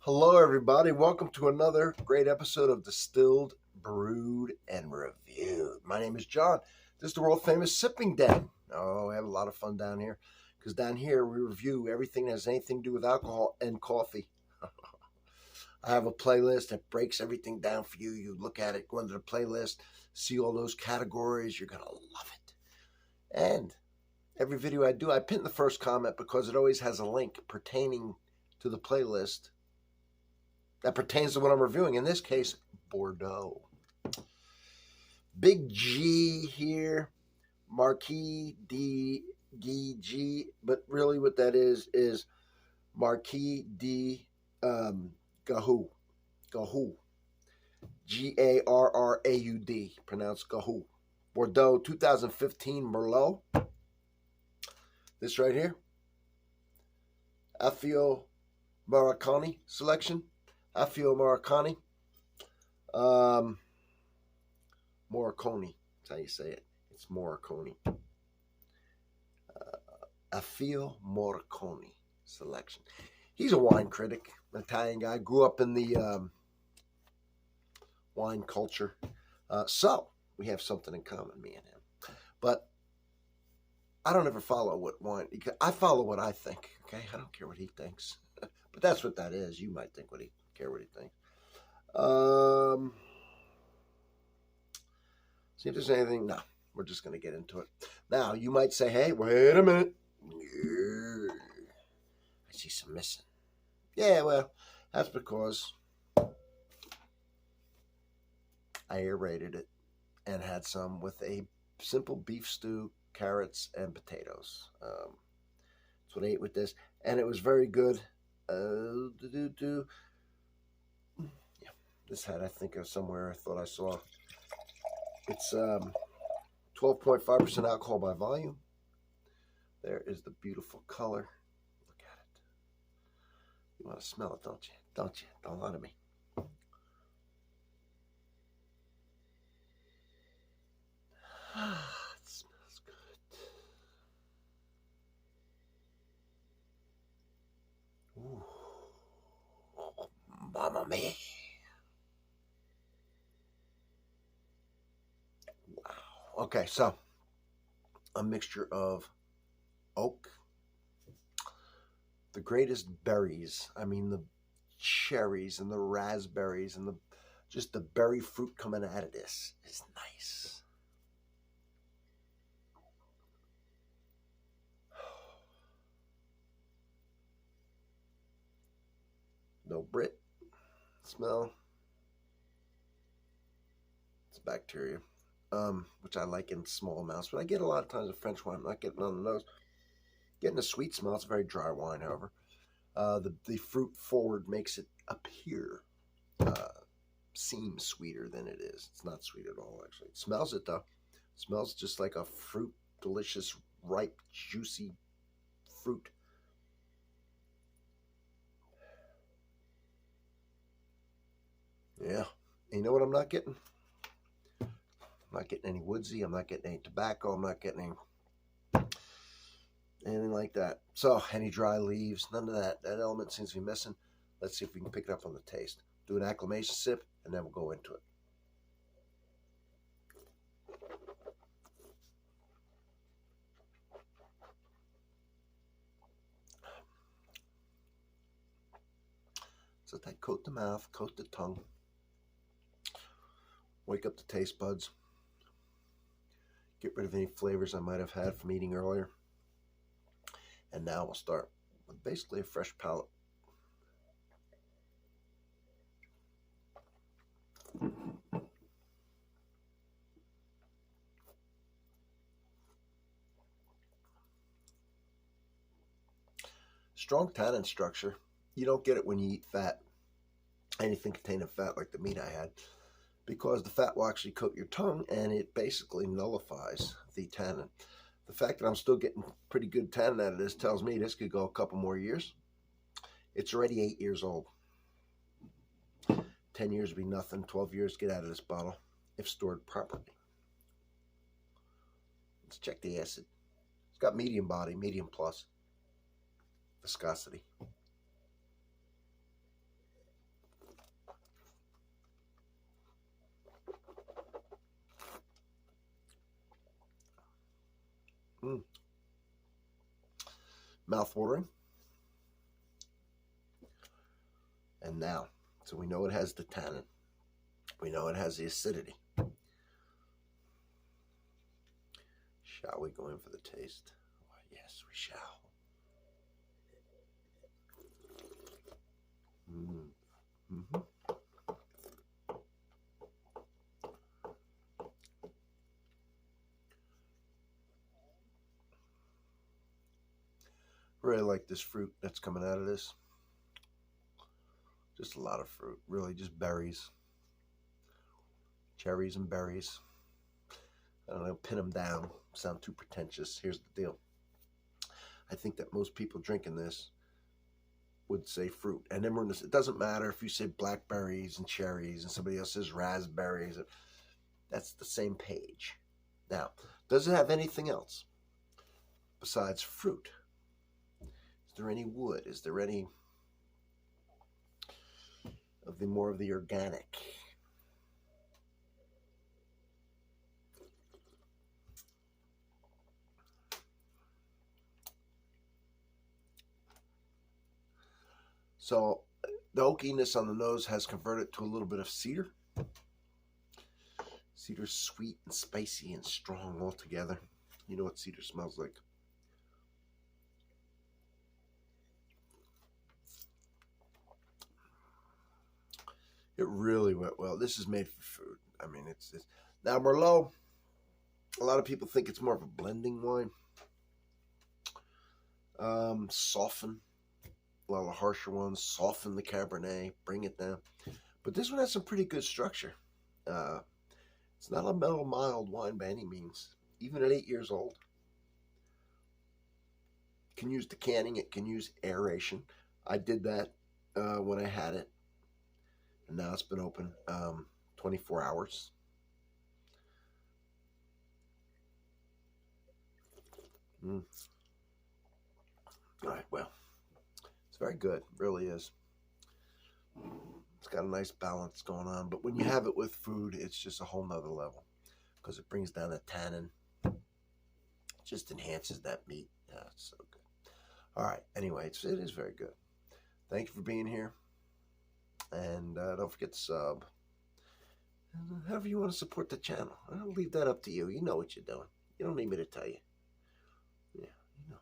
Hello, everybody. Welcome to another great episode of Distilled, Brewed, and Reviewed. My name is John. This is the world famous sipping den. Oh, I have a lot of fun down here because down here we review everything that has anything to do with alcohol and coffee. I have a playlist that breaks everything down for you. You look at it, go into the playlist, see all those categories. You're going to love it. And every video I do, I pin the first comment because it always has a link pertaining to the playlist that pertains to what I'm reviewing. In this case, Bordeaux. Big G here, Marquis de Garraud, but really what that is Marquis de Garraud. Garraud. Garraud, pronounced Garraud. Bordeaux 2015 Merlot. This right here, Afio Maracani selection. Afio Maracani. Morricone. That's how you say it. It's Morricone. Afio Morricone selection. He's a wine critic, an Italian guy. Grew up in the wine culture. So we have something in common, me and him. But I don't ever follow what wine. I follow what I think. Okay, I don't care what he thinks. But that's what that is. You might think what he care what he thinks. See if there's anything. No, we're just going to get into it. Now, you might say, hey, wait a minute. I see some missing. Yeah, well, that's because I aerated it and had some with a simple beef stew, carrots, and potatoes. That's what I ate with this. And it was very good. Yeah, this had, I think, somewhere I thought I saw. It's 12.5% alcohol by volume. There is the beautiful color. Look at it. You want to smell it, don't you? Don't you? Don't lie to me. It smells good. Ooh. Oh, mamma mia. Wow. Okay, so a mixture of oak, the greatest berries. I mean, the cherries and the raspberries and just the berry fruit coming out of this is nice. No Brit smell. It's bacteria, which I like in small amounts, but I get a lot of times of French wine. I'm not getting on the nose. Getting a sweet smell. It's a very dry wine, however. The fruit forward makes it appear, seem sweeter than it is. It's not sweet at all, actually. It smells it, though. It smells just like a fruit, delicious, ripe, juicy fruit. Yeah. And you know what I'm not getting? I'm not getting any woodsy. I'm not getting any tobacco. I'm not getting anything like that. So, any dry leaves, none of that. That element seems to be missing. Let's see if we can pick it up on the taste. Do an acclimation sip, and then we'll go into it. So that coat the mouth, coat the tongue. Wake up the taste buds. Get rid of any flavors I might have had from eating earlier. And now we'll start with basically a fresh palate. Strong tannin structure. You don't get it when you eat fat. Anything containing fat like the meat I had. Because the fat will actually coat your tongue and it basically nullifies the tannin. The fact that I'm still getting pretty good tannin out of this tells me this could go a couple more years. It's already 8 years old. 10 years would be nothing. 12 years, get out of this bottle if stored properly. Let's check the acid. It's got medium body, medium plus. Viscosity. Mouth-watering. And now, so we know it has the tannin. We know it has the acidity. Shall we go in for the taste? Well, yes, we shall. Mm-hmm. Really like this fruit that's coming out of this. Just a lot of fruit, really just berries. Cherries and berries. I don't know, pin them down. Sound too pretentious. Here's the deal. I think that most people drinking this would say fruit. And then it doesn't matter if you say blackberries and cherries and somebody else says raspberries. That's the same page. Now, does it have anything else besides fruit? Is there any wood? Is there any of the more of the organic? So the oakiness on the nose has converted to a little bit of cedar. Cedar's sweet and spicy and strong all together. You know what cedar smells like. It really went well. This is made for food. I mean, it's now Merlot. A lot of people think it's more of a blending wine. Soften. A lot of the harsher ones, soften the Cabernet, bring it down. But this one has some pretty good structure. It's not a mellow, mild wine by any means, even at 8 years old. It can use decanting, it can use aeration. I did that when I had it. And now it's been open 24 hours. All right, well. It's very good, it really is. It's got a nice balance going on, but when you have it with food, it's just a whole nother level because it brings down the tannin. It just enhances that meat. Yeah, it's so good. All right, anyway, it is very good. Thank you for being here, and don't forget to sub. However you want to support the channel, I'll leave that up to you. You know what you're doing. You don't need me to tell you. Yeah, you know.